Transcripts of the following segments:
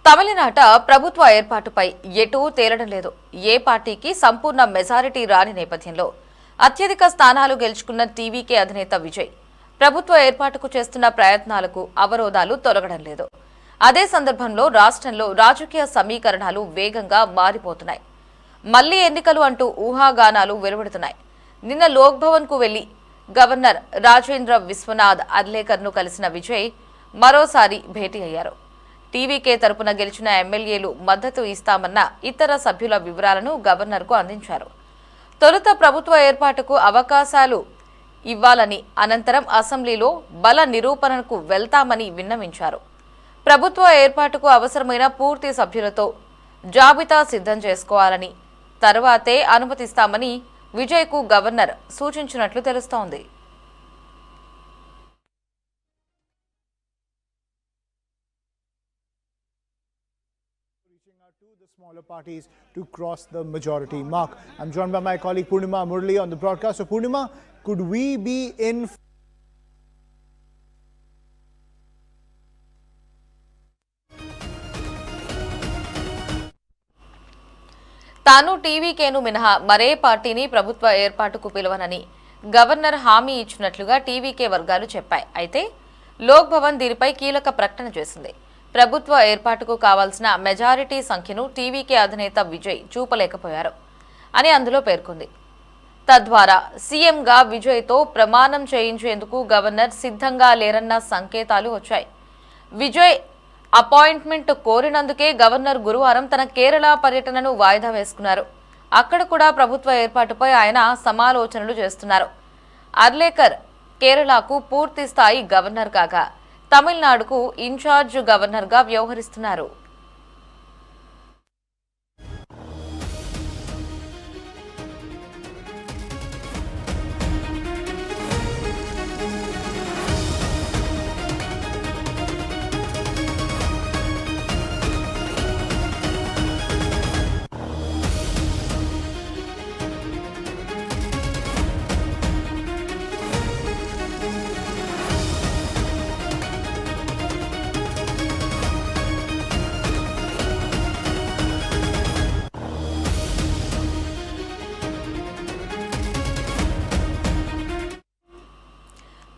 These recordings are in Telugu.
తమిళనాట ప్రభుత్వ ఏర్పాటుపై ఎటూ తేలడం లేదు. ఏ పార్టీకి సంపూర్ణ మెజారిటీ రాని నేపథ్యంలో అత్యధిక స్థానాలు గెలుచుకున్న టీవీకే అధినేత విజయ్ ప్రభుత్వ ఏర్పాటుకు చేస్తున్న ప్రయత్నాలకు అవరోధాలు తొలగడం లేదు. అదే సందర్భంలో రాష్ట్రంలో రాజకీయ సమీకరణాలు వేగంగా మారిపోతున్నాయి. మళ్లీ ఎన్నికలు అంటూ ఊహాగానాలు వెలువడుతున్నాయి. నిన్న లోక్ భవన్ కు వెళ్లి గవర్నర్ రాజేంద్ర విశ్వనాథ్ అర్లేకర్ను కలిసిన విజయ్ మరోసారి భేటీ అయ్యారు. టీవీకే తరపున గెలిచిన ఎమ్మెల్యేలు మద్దతు ఇస్తామన్న ఇతర సభ్యుల వివరాలను గవర్నర్కు అందించారు. తొలుత ప్రభుత్వ ఏర్పాటుకు అవకాశాలు ఇవ్వాలని, అనంతరం అసెంబ్లీలో బల నిరూపణకు వెళ్తామని విన్నవించారు. ప్రభుత్వ ఏర్పాటుకు అవసరమైన పూర్తి సభ్యులతో జాబితా సిద్ధం చేసుకోవాలని, తర్వాతే అనుమతిస్తామని విజయ్కు గవర్నర్ సూచించినట్లు తెలుస్తోంది. To the smaller parties to cross the majority mark. I'm joined by my colleague Purnima Murali on the broadcast. So Purnima, could we be in తాను టీవీకేను మినహా మరే పార్టీని ప్రభుత్వ ఏర్పాటుకు పిలవనని గవర్నర్ హామీ ఇచ్చినట్లుగా టీవీకే వర్గాలు చెప్పాయి. అయితే లోక్ భవన్ దీనిపై కీలక ప్రకటన చేసింది. ప్రభుత్వ ఏర్పాటుకు కావాల్సిన మెజారిటీ సంఖ్యను టీవీకే అధినేత విజయ్ చూపలేకపోయారు అని అందులో పేర్కొంది. తద్వారా సీఎంగా విజయ్తో ప్రమాణం చేయించేందుకు గవర్నర్ సిద్ధంగా లేరన్న సంకేతాలు వచ్చాయి. విజయ్ అపాయింట్మెంట్ కోరినందుకే గవర్నర్ గురువారం తన కేరళ పర్యటనను వాయిదా వేసుకున్నారు. అక్కడ కూడా ప్రభుత్వ ఏర్పాటుపై ఆయన సమాలోచనలు చేస్తున్నారు. అర్లేకర్ కేరళకు పూర్తి స్థాయి గవర్నర్ కాగా తమిళనాడుకు ఇన్ఛార్జ్ గవర్నర్గా వ్యవహరిస్తున్నారు.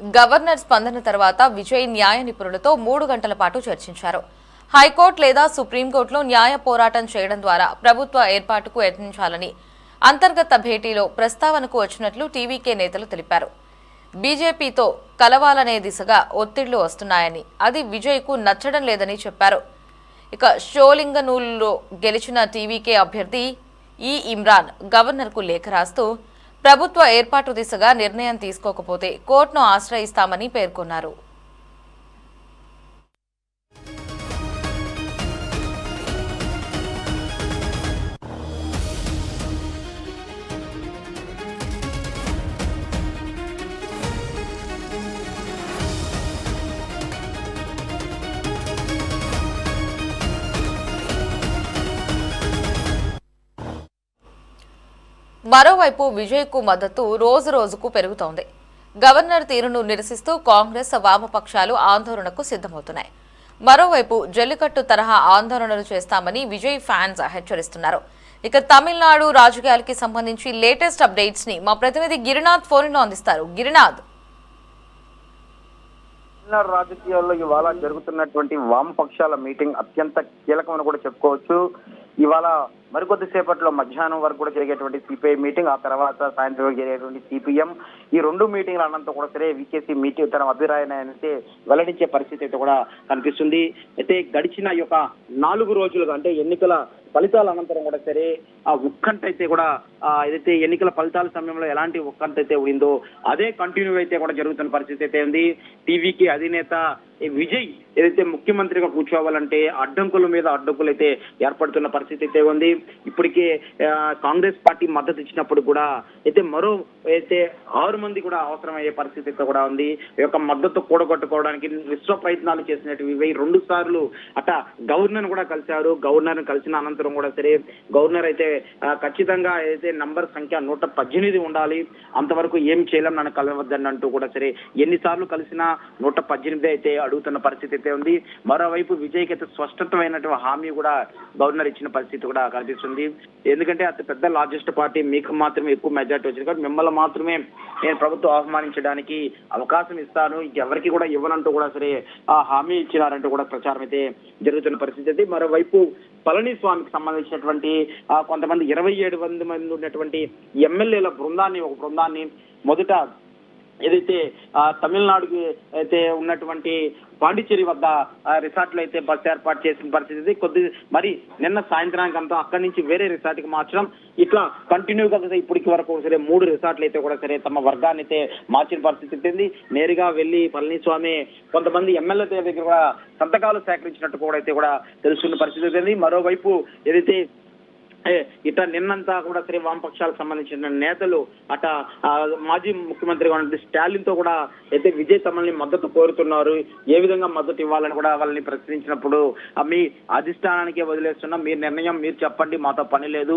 గవర్నర్ స్పందన తర్వాత విజయ్ న్యాయ నిపుణులతో 3 గంటల పాటు చర్చించారు. హైకోర్టు లేదా సుప్రీంకోర్టులో న్యాయ పోరాటం చేయడం ద్వారా ప్రభుత్వ ఏర్పాటుకు యత్నించాలని అంతర్గత భేటీలో ప్రస్తావనకు వచ్చినట్లు టీవీకే నేతలు తెలిపారు. బీజేపీతో కలవాలనే దిశగా ఒత్తిళ్లు వస్తున్నాయని, అది విజయ్కు నచ్చడం లేదని చెప్పారు. ఇక షోలింగనూలులో గెలిచిన టీవీకే అభ్యర్థి ఇమ్రాన్ గవర్నర్కు లేఖ రాస్తూ ప్రభుత్వ ఏర్పాటు దిశగా నిర్ణయం తీసుకోకపోతే కోర్టును ఆశ్రయిస్తామని పేర్కొన్నారు. మరోవైపు విజయ్కు మద్దతు రోజురోజుకు పెరుగుతోంది. గవర్నర్ తీరును నిరసిస్తూ కాంగ్రెస్, వామపక్షాలు ఆందోళనకు సిద్ధమవుతున్నాయి. మరోవైపు జల్లికట్టు తరహా ఆందోళనలు చేస్తామని విజయ్ ఫ్యాన్స్ హెచ్చరిస్తున్నారు. ఇక తమిళనాడు రాజకీయాలకి సంబంధించి లేటెస్ట్ అప్డేట్స్ ని మా ప్రతినిధి గిరినాథ్ ఫోన్లో అందిస్తారు. గిరినాథ్, తమిళనాడు రాజకీయాల్లో ఇవాళ జరుగుతున్నటువంటి వామపక్షాల మీటింగ్ అత్యంత కీలకమని కూడా చెప్పుకోవచ్చు. ఇవాళ మరికొద్ది సేపట్లో మధ్యాహ్నం వరకు కూడా జరిగేటువంటి సిపిఐ మీటింగ్, ఆ తర్వాత సాయంత్రం వరకు జరిగేటువంటి సిపిఎం, ఈ 2 మీటింగ్ల అనంతా కూడా సరే వికేసీ మీటింగ్ తన అభిప్రాయాన్ని అయితే వెల్లడించే పరిస్థితి అయితే కూడా కనిపిస్తుంది. అయితే గడిచిన ఈ యొక్క 4 రోజులుగా, అంటే ఎన్నికల ఫలితాల అనంతరం కూడా సరే ఆ ఉత్కంఠ అయితే కూడా ఏదైతే ఎన్నికల ఫలితాల సమయంలో ఎలాంటి ఉత్కంఠ అయితే ఉండిందో అదే కంటిన్యూ అయితే కూడా జరుగుతున్న పరిస్థితి అయితే ఉంది. టీవీకి అధినేత విజయ్ ఏదైతే ముఖ్యమంత్రిగా కూర్చోవాలంటే అడ్డంకుల మీద అడ్డంకులు అయితే ఏర్పడుతున్న పరిస్థితి అయితే ఉంది. ఇప్పటికే కాంగ్రెస్ పార్టీ మద్దతు ఇచ్చినప్పుడు కూడా అయితే మరో అయితే 6 మంది కూడా అవసరమయ్యే పరిస్థితి అయితే కూడా ఉంది. ఈ యొక్క మద్దతు కూడగొట్టుకోవడానికి విశ్వ ప్రయత్నాలు చేసినట్టు 2 సార్లు అట గవర్నర్ కూడా కలిశారు. గవర్నర్ కలిసిన అనంతరం కూడా సరే గవర్నర్ అయితే ఖచ్చితంగా అయితే నంబర్ సంఖ్య 118 ఉండాలి, అంతవరకు ఏం చేయలేం, నన్ను కలవద్దని అంటూ కూడా సరే ఎన్నిసార్లు కలిసినా 118 అయితే అడుగుతున్న పరిస్థితి అయితే ఉంది. మరోవైపు విజయ్కి అయితే స్పష్టతమైనటువంటి హామీ కూడా గవర్నర్ ఇచ్చిన పరిస్థితి కూడా కనిపిస్తుంది. ఎందుకంటే అతి పెద్ద లార్జెస్ట్ పార్టీ, మీకు మాత్రమే ఎక్కువ మెజార్టీ వచ్చింది కాబట్టి మిమ్మల్ని మాత్రమే నేను ప్రభుత్వం ఆహ్వానించడానికి అవకాశం ఇస్తాను, ఎవరికి కూడా ఇవ్వనంటూ కూడా సరే ఆ హామీ ఇచ్చినారంటూ కూడా ప్రచారం అయితే జరుగుతున్న పరిస్థితి అయితే. మరోవైపు పళనిస్వామికి సంబంధించినటువంటి కొంతమంది 27 మంది ఉన్నటువంటి ఎమ్మెల్యేల ఒక బృందాన్ని మొదట ఏదైతే తమిళనాడుకి అయితే ఉన్నటువంటి పాండిచ్చేరి వద్ద రిసార్ట్ లో అయితే బస్ ఏర్పాటు చేసిన పరిస్థితి మరి నిన్న సాయంత్రానికి అంతా అక్కడి నుంచి వేరే రిసార్ట్ కి మార్చడం, ఇట్లా కంటిన్యూగా ఇప్పటికి వరకు సరే 3 రిసార్ట్లు అయితే కూడా సరే తమ వర్గాన్ని అయితే మార్చిన పరిస్థితి ఉంది. నేరుగా వెళ్లి పళనిస్వామి కొంతమంది ఎమ్మెల్యే దగ్గర కూడా సంతకాలు సేకరించినట్టు కూడా అయితే కూడా తెలుసుకున్న పరిస్థితి ఉంది. మరోవైపు ఏదైతే ఇట నిన్నంతా కూడా సరే వామపక్షాలకు సంబంధించిన నేతలు అట మాజీ ముఖ్యమంత్రిగా ఉన్న స్టాలిన్ తో కూడా అయితే విజయ్ తమల్ని మద్దతు కోరుతున్నారు, ఏ విధంగా మద్దతు ఇవ్వాలని కూడా వాళ్ళని ప్రశ్నించినప్పుడు మీ అధిష్టానానికే వదిలేస్తున్నా, మీ నిర్ణయం మీరు చెప్పండి, మాతో పని లేదు,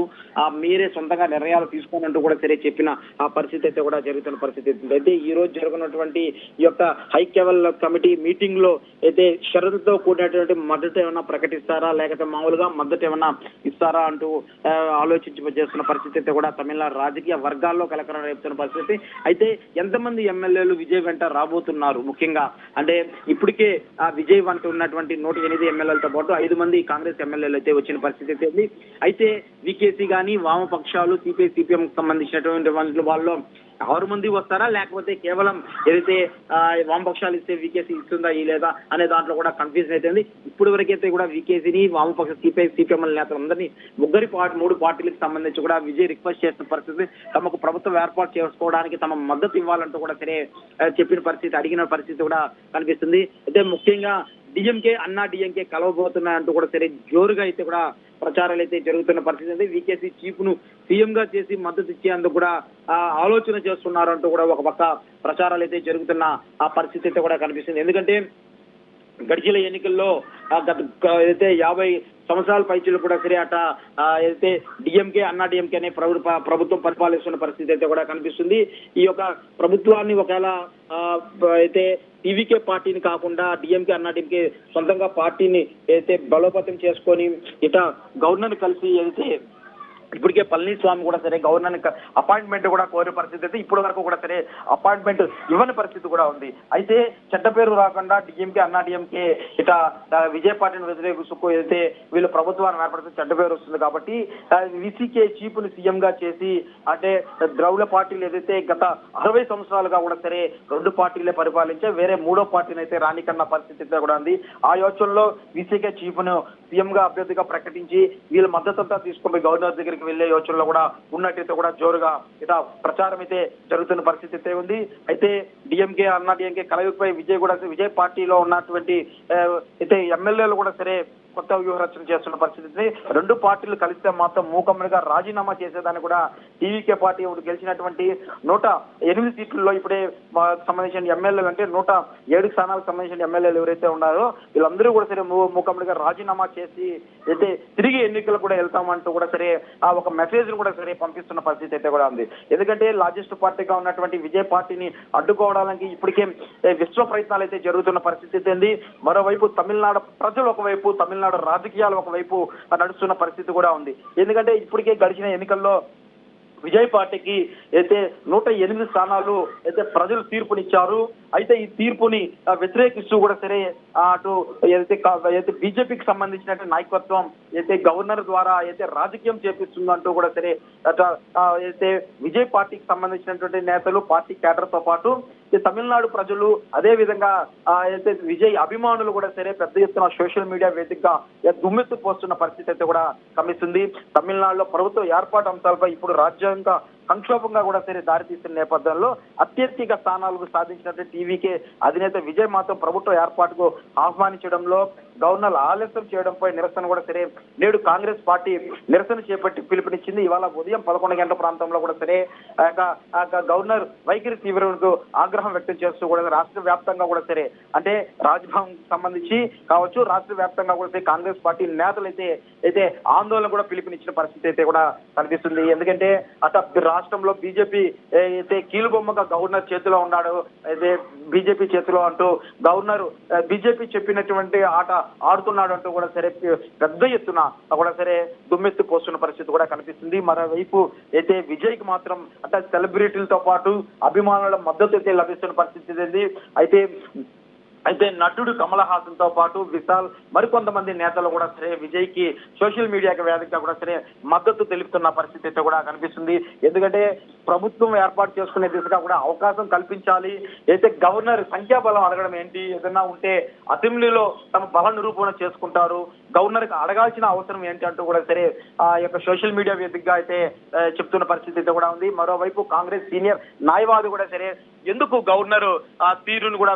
మీరే సొంతంగా నిర్ణయాలు తీసుకోనంటూ కూడా సరే చెప్పిన ఆ పరిస్థితి అయితే కూడా జరుగుతున్న పరిస్థితి. అయితే ఈ రోజు జరుగుతున్నటువంటి ఈ యొక్క హైకెవల్ కమిటీ మీటింగ్ లో అయితే షరతులతో కూడినటువంటి మద్దతు ఏమన్నా ప్రకటిస్తారా, లేకపోతే మామూలుగా మద్దతు ఏమన్నా ఇస్తారా అంటూ చేస్తున్న పరిస్థితి అయితే కూడా తమిళనాడు రాజకీయ వర్గాల్లో కలకలం రేపుతున్న పరిస్థితి. అయితే ఎంతమంది ఎమ్మెల్యేలు విజయ్ వెంట రాబోతున్నారు, ముఖ్యంగా అంటే ఇప్పటికే విజయ్ వెంట ఉన్నటువంటి 108 ఎమ్మెల్యేలతో పాటు 5 మంది కాంగ్రెస్ ఎమ్మెల్యేలు అయితే వచ్చిన పరిస్థితి ఉంది. అయితే వికేసీ గానీ వామపక్షాలు సిపిఎం సంబంధించినటువంటి వాళ్ళు 6 మంది వస్తారా, లేకపోతే కేవలం ఏదైతే వామపక్షాలు ఇస్తే వికేసీ ఇస్తుందా లేదా అనే దాంట్లో కూడా కన్ఫ్యూజన్ అయితే ఉంది. ఇప్పటి వరకైతే కూడా వికేసీని వామపక్ష సిపిఎం నేతలందరినీ 3 పార్టీలకు సంబంధించి కూడా విజయ్ రిక్వెస్ట్ చేస్తున్న పరిస్థితి, తమకు ప్రభుత్వం ఏర్పాటు చేసుకోవడానికి తమ మద్దతు ఇవ్వాలంటూ కూడా సరే చెప్పిన పరిస్థితి, అడిగిన పరిస్థితి కూడా కనిపిస్తుంది. అయితే ముఖ్యంగా అన్నా డిఎంకే కలవబోతున్నాయంటూ కూడా సరే జోరుగా అయితే కూడా ప్రచారాలు అయితే జరుగుతున్న పరిస్థితి ఉంది. వికేసీ చీఫ్ ను సీఎం గా చేసి మద్దతు ఇచ్చేందుకు కూడా ఆలోచన చేస్తున్నారు అంటూ కూడా ఒక పక్క ప్రచారాలు అయితే జరుగుతున్న ఆ పరిస్థితి అయితే కూడా కనిపిస్తుంది. ఎందుకంటే గడిచిన ఎన్నికల్లో అయితే 50 సంవత్సరాల పైచీలు కూడా సరే అట అయితే అన్నా డిఎంకే అనే ప్రభుత్వం పరిపాలిస్తున్న పరిస్థితి అయితే కూడా కనిపిస్తుంది. ఈ యొక్క ప్రభుత్వాన్ని ఒకవేళ అయితే టీవీకే పార్టీని కాకుండా అన్నా డిఎంకే సొంతంగా పార్టీని అయితే బలోపేతం చేసుకొని ఇట గవర్నర్ కలిసి అయితే ఇప్పటికే పళనిస్వామి కూడా సరే గవర్నర్ అపాయింట్మెంట్ కూడా కోరే పరిస్థితి అయితే ఇప్పటి వరకు కూడా సరే అపాయింట్మెంట్ ఇవ్వని పరిస్థితి కూడా ఉంది. అయితే చెడ్డ పేరు రాకుండా అన్నా డిఎంకే ఇట విజయ్ పార్టీని వ్యతిరేకిస్తూ అయితే వీళ్ళు ప్రభుత్వాన్ని ఏర్పడితే చెడ్డ పేరు వస్తుంది కాబట్టి విసికే చీఫ్ ని సీఎం గా చేసి అంటే ద్రవిడ పార్టీలు ఏదైతే గత 60 సంవత్సరాలుగా కూడా సరే 2 పార్టీలే పరిపాలించే వేరే 3వ పార్టీని అయితే రానికన్న పరిస్థితి కూడా ఉంది. ఆ యోచనలో విసికే చీఫ్ ను సీఎం గా అభ్యర్థిగా ప్రకటించి వీళ్ళ మద్దతంతా తీసుకుని గవర్నర్ దగ్గరికి వెళ్లే యోచనలో కూడా ఉన్నట్టయితే కూడా జోరుగా ఇట ప్రచారం అయితే జరుగుతున్న పరిస్థితి అయితే ఉంది. అయితే అన్నా డిఎంకే కలయికపై విజయ్ పార్టీలో ఉన్నటువంటి అయితే ఎమ్మెల్యేలు కూడా సరే కొత్త వ్యూహరచన చేస్తున్న పరిస్థితి. 2 పార్టీలు కలిస్తే మాత్రం మూకమ్మడిగా రాజీనామా చేసేదాన్ని కూడా టీవీకే పార్టీ గెలిచినటువంటి 108 సీట్లలో ఇప్పుడే సంబంధించిన ఎమ్మెల్యేలు అంటే 107 స్థానాలకు సంబంధించిన ఎమ్మెల్యేలు ఎవరైతే ఉన్నారో వీళ్ళందరూ కూడా సరే మూకమ్మడిగా రాజీనామా చేసి అయితే తిరిగి ఎన్నికలు కూడా వెళ్తామంటూ కూడా సరే ఒక మెసేజ్ కూడా సరే పంపిస్తున్న పరిస్థితి అయితే కూడా ఉంది. ఎందుకంటే లార్జెస్ట్ పార్టీగా ఉన్నటువంటి విజయ్ పార్టీని అడ్డుకోవడానికి ఇప్పటికే విశ్వ ప్రయత్నాలు అయితే జరుగుతున్న పరిస్థితి ఉంది. మరోవైపు తమిళనాడు ప్రజలు ఒకవైపు, తమిళనాడు రాజకీయాలు ఒకవైపు నడుస్తున్న పరిస్థితి కూడా ఉంది. ఎందుకంటే ఇప్పటికే గడిచిన ఎన్నికల్లో విజయ్ పార్టీకి అయితే 108 స్థానాలు అయితే ప్రజలు తీర్పునిచ్చారు. అయితే ఈ తీర్పుని వ్యతిరేకిస్తూ కూడా సరే అటు ఏదైతే బీజేపీకి సంబంధించిన నాయకత్వం అయితే గవర్నర్ ద్వారా అయితే రాజకీయం చేపిస్తుందంటూ కూడా సరే అయితే విజయ్ పార్టీకి సంబంధించినటువంటి నేతలు, పార్టీ క్యాడర్ తో పాటు తమిళనాడు ప్రజలు అదే విధంగా అయితే విజయ్ అభిమానులు కూడా సరే పెద్ద ఎత్తున సోషల్ మీడియా వేదికగా దుమ్మెత్తు పోస్తున్న పరిస్థితి అయితే కూడా కనిపిస్తుంది. తమిళనాడులో ప్రభుత్వ ఏర్పాటు అంశాలపై ఇప్పుడు రాజ్యాంగ సంక్షోభంగా కూడా సరే దారితీస్తున్న నేపథ్యంలో అత్యధిక స్థానాలకు సాధించినట్టు టీవీకే అధినేత విజయ్ మాత్రం ప్రభుత్వ ఏర్పాటుకు ఆహ్వానించడంలో గవర్నర్ ఆలస్యం చేయడంపై నిరసన కూడా సరే నేడు కాంగ్రెస్ పార్టీ నిరసన చేపట్టి పిలుపునిచ్చింది. ఇవాళ ఉదయం 11 గంటల ప్రాంతంలో కూడా సరే గవర్నర్ వైఖరి తీవ్రకు ఆగ్రహం వ్యక్తం చేస్తూ కూడా రాష్ట్ర వ్యాప్తంగా కూడా సరే అంటే రాజ్భవన్ సంబంధించి కావచ్చు రాష్ట్ర వ్యాప్తంగా కూడా సరే కాంగ్రెస్ పార్టీ నేతలు అయితే ఆందోళన కూడా పిలుపునిచ్చిన పరిస్థితి అయితే కూడా కనిపిస్తుంది. ఎందుకంటే అటు రాష్ట్రంలో బీజేపీ అయితే కీలుబొమ్మగా గవర్నర్ చేతిలో ఉన్నాడు, అయితే బీజేపీ చేతిలో అంటూ గవర్నర్ బీజేపీ చెప్పినటువంటి ఆట ఆడుతున్నాడు అంటూ కూడా సరే పెద్ద ఎత్తున కూడా సరే దుమ్మెత్తు పోస్తున్న పరిస్థితి కూడా కనిపిస్తుంది. మరోవైపు అయితే విజయ్ కి మాత్రం అంటే సెలబ్రిటీలతో పాటు అభిమానుల మద్దతు అయితే లభిస్తున్న పరిస్థితి అయితే నటుడు కమల్ హాసన్ తో పాటు విశాల్ మరికొంతమంది నేతలు కూడా సరే విజయ్ కి సోషల్ మీడియాకి వేదికగా కూడా సరే మద్దతు తెలుపుతున్న పరిస్థితి అయితే కూడా కనిపిస్తుంది. ఎందుకంటే ప్రభుత్వం ఏర్పాటు చేసుకునే దిశగా కూడా అవకాశం కల్పించాలి. అయితే గవర్నర్ సంఖ్యాబలం అడగడం ఏంటి, ఏదైనా ఉంటే అసెంబ్లీలో తమ బల నిరూపణ చేసుకుంటారు, గవర్నర్ కి అడగాల్సిన అవసరం ఏంటి అంటూ కూడా సరే ఆ యొక్క సోషల్ మీడియా వేదికగా అయితే చెప్తున్న పరిస్థితి అయితే కూడా ఉంది. మరోవైపు కాంగ్రెస్ సీనియర్ న్యాయవాది కూడా సరే ఎందుకు గవర్నర్ ఆ తీరును కూడా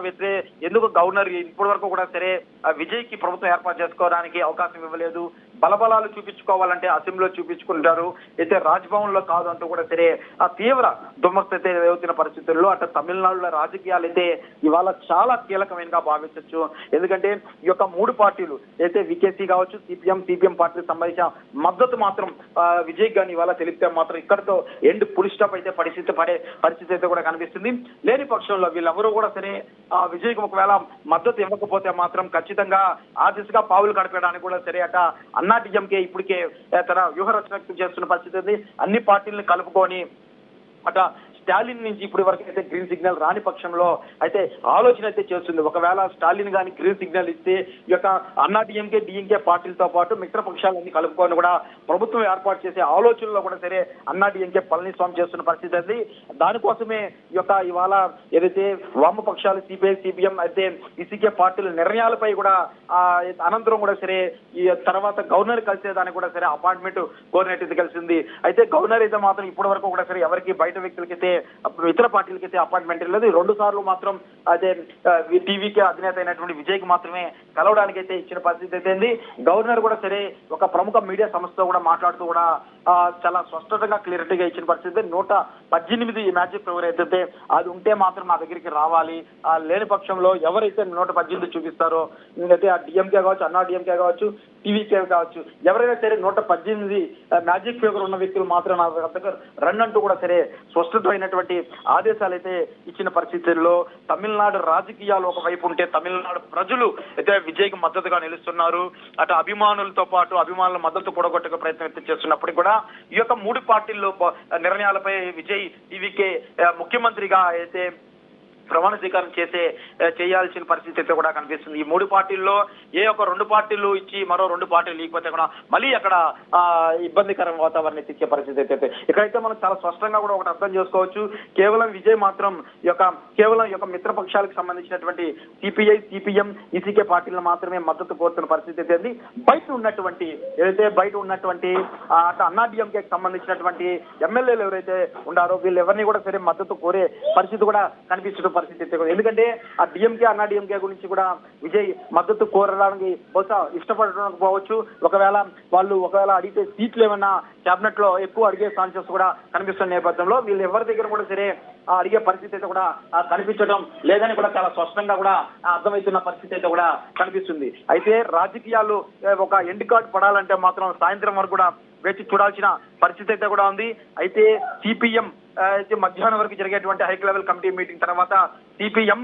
ఎందుకు గవర్నర్ ఇప్పటి వరకు కూడా సరే విజయ్ కి ప్రభుత్వం ఏర్పాటు చేసుకోవడానికి అవకాశం ఇవ్వలేదు, బలబలాలు చూపించుకోవాలంటే అసెంబ్లీలో చూపించుకుంటారు, అయితే రాజ్భవన్ లో కాదు అంటూ కూడా సరే ఆ తీవ్ర దుమ్మస్తైతే అవుతున్న పరిస్థితుల్లో అటు తమిళనాడులో రాజకీయాలు అయితే ఇవాళ చాలా కీలకమైనగా భావించవచ్చు. ఎందుకంటే ఈ యొక్క 3 పార్టీలు అయితే వికేసీ కావచ్చు సిపిఎం పార్టీకి సంబంధించిన మద్దతు మాత్రం విజయ్ గాని ఇవాళ తెలిపితే మాత్రం ఇక్కడతో ఎండ్ ఫుల్ స్టాప్ అయితే పడే పరిస్థితి అయితే కూడా కనిపిస్తుంది. లేని పక్షంలో వీళ్ళెవరూ కూడా సరే విజయ్కి ఒకవేళ మద్దతు ఇవ్వకపోతే మాత్రం ఖచ్చితంగా ఆ దిశగా పావులు కడపడానికి కూడా సరే అట అన్నా డిఎంకే ఇప్పటికే తన వ్యూహరచన చేస్తున్న పరిస్థితి ఉంది. అన్ని పార్టీలను కలుపుకొని అట స్టాలిన్ నుంచి ఇప్పటి వరకు అయితే గ్రీన్ సిగ్నల్ రాని పక్షంలో అయితే ఆలోచన అయితే చేస్తుంది. ఒకవేళ స్టాలిన్ గాని గ్రీన్ సిగ్నల్ ఇస్తే ఈ యొక్క అన్నా డిఎంకే పార్టీలతో పాటు మిత్ర పక్షాలన్నీ కలుపుకొని కూడా ప్రభుత్వం ఏర్పాటు చేసే ఆలోచనలో కూడా సరే అన్నా డిఎంకే పళనిస్వామి చేస్తున్న పరిస్థితి అది. దానికోసమే ఈ యొక్క ఇవాళ ఏదైతే వామపక్షాలు సిపిఐ సిపిఎం అయితే ఈసీకే పార్టీల నిర్ణయాలపై కూడా అనంతరం కూడా సరే ఈ తర్వాత గవర్నర్ కలిసేదానికి కూడా సరే అపాయింట్మెంట్ కోరినట్టు కలిసింది. అయితే గవర్నర్ అయితే మాత్రం ఇప్పటి వరకు కూడా సరే ఎవరికి బయట వ్యక్తులకైతే ఇతర పార్టీలకైతే అపాయింట్మెంట్ లేదు. 2 సార్లు మాత్రం అదే టీవీకి అధినేత అయినటువంటి విజయ్ కి మాత్రమే కలవడానికి అయితే ఇచ్చిన పరిస్థితి అయితే గవర్నర్ కూడా సరే ఒక ప్రముఖ మీడియా సంస్థతో కూడా మాట్లాడుతూ కూడా చాలా స్పష్టంగా క్లియరిటీగా ఇచ్చిన పరిస్థితి. 118 మ్యాజిక్ ఫిగర్ అయితే అది ఉంటే మాత్రం మా దగ్గరికి రావాలి, లేని పక్షంలో ఎవరైతే 118 చూపిస్తారో అయితే ఆ డిఎంకే కావచ్చు అన్నా డిఎంకే కావచ్చు టీవీకే కావచ్చు ఎవరైనా సరే 118 మ్యాజిక్ ఫిగర్ ఉన్న వ్యక్తులు మాత్రం నా దగ్గర రన్ అంటూ కూడా సరే స్పష్టమైనటువంటి ఆదేశాలు అయితే ఇచ్చిన పరిస్థితుల్లో తమిళనాడు రాజకీయాలు ఒకవైపు ఉంటే తమిళనాడు ప్రజలు అయితే విజయ్ కి మద్దతుగా నిలుస్తున్నారు. అటు అభిమానులతో పాటు అభిమానుల మద్దతు కూడగొట్టే ప్రయత్నం అయితే చేస్తున్నప్పటికీ కూడా ఈ యొక్క 3 పార్టీల్లో నిర్ణయాలపై విజయ్ టీవీకే ముఖ్యమంత్రిగా అయితే ప్రమాణ స్వీకారం చేయాల్సిన పరిస్థితి అయితే కూడా కనిపిస్తుంది. ఈ 3 పార్టీల్లో ఏ ఒక 2 పార్టీలు ఇచ్చి మరో 2 పార్టీలు లేకపోతే కూడా మళ్ళీ అక్కడ ఇబ్బందికర వాతావరణం ఇచ్చే పరిస్థితి అయితే ఇక్కడైతే మనం చాలా స్పష్టంగా కూడా ఒకటి అర్థం చేసుకోవచ్చు. కేవలం విజయ్ మాత్రం కేవలం ఈ యొక్క మిత్రపక్షాలకు సంబంధించినటువంటి సిపిఐ సిపిఎం ఈసీకే పార్టీలను మాత్రమే మద్దతు కోరుతున్న పరిస్థితి అయితే బయట ఉన్నటువంటి అన్నా డిఎంకేకి సంబంధించినటువంటి ఎమ్మెల్యేలు ఎవరైతే ఉన్నారో వీళ్ళు ఎవరిని కూడా సరే మద్దతు కోరే పరిస్థితి కూడా కనిపిస్తుంది పరిస్థితి. ఎందుకంటే ఆ డిఎంకే అన్నా డిఎంకే గురించి కూడా విజయ్ మద్దతు కోరడానికి బహుశా ఇష్టపడకపోవచ్చు. ఒకవేళ అడిగితే సీట్లు ఏమన్నా కేబినెట్ లో ఎక్కువ అడిగే ఛాన్సెస్ కూడా కనిపిస్తున్న నేపథ్యంలో వీళ్ళు ఎవరి దగ్గర కూడా సరే అడిగే పరిస్థితి అయితే కూడా కనిపించడం లేదని కూడా చాలా స్పష్టంగా కూడా అర్థమవుతున్న పరిస్థితి అయితే కూడా కనిపిస్తుంది. అయితే రాజకీయాలు ఒక ఎండ్ కార్డ్ పడాలంటే మాత్రం సాయంత్రం వరకు కూడా వేచి చూడాల్సిన పరిస్థితి అయితే కూడా ఉంది. అయితే సిపిఎం మధ్యాహ్నం వరకు జరిగేటువంటి హై లెవెల్ కమిటీ మీటింగ్ తర్వాత సిపిఎం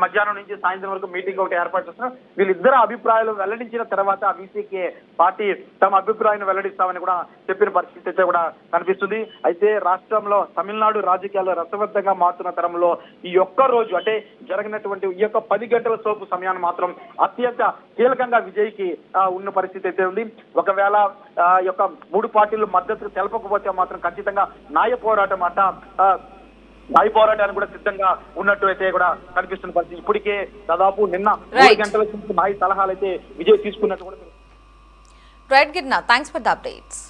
మధ్యాహ్నం నుంచి సాయంత్రం వరకు మీటింగ్ ఒకటి ఏర్పాటు చేస్తున్నారు. వీళ్ళిద్దరు అభిప్రాయాలు వెల్లడించిన తర్వాత వీసీకే పార్టీ తమ అభిప్రాయాన్ని వెల్లడిస్తామని కూడా చెప్పిన పరిస్థితి అయితే కూడా కనిపిస్తుంది. అయితే రాష్ట్రంలో తమిళనాడు రాజకీయాల్లో రసవత్తగా మారుతున్న తరంలో ఈ ఒక్క రోజు అంటే జరిగినటువంటి ఈ యొక్క 10 గంటల సోపు సమయాన్ని మాత్రం అత్యంత కీలకంగా విజయ్ కి ఉన్న పరిస్థితి అయితే ఉంది. ఒకవేళ ఈ యొక్క 3 పార్టీలు మద్దతు తెలపకపోతే మాత్రం ఖచ్చితంగా న్యాయ పోరాటానికి కూడా సిద్ధంగా ఉన్నట్టు అయితే కూడా కనిపిస్తున్న పరిస్థితి. ఇప్పటికే దాదాపు నిన్న 3 గంటల నుంచి న్యాయ సలహాలు అయితే విజయ్ తీసుకున్నట్టు కూడా. రైట్ గిర్నా, థ్యాంక్స్ ఫర్ ద అప్డేట్స్.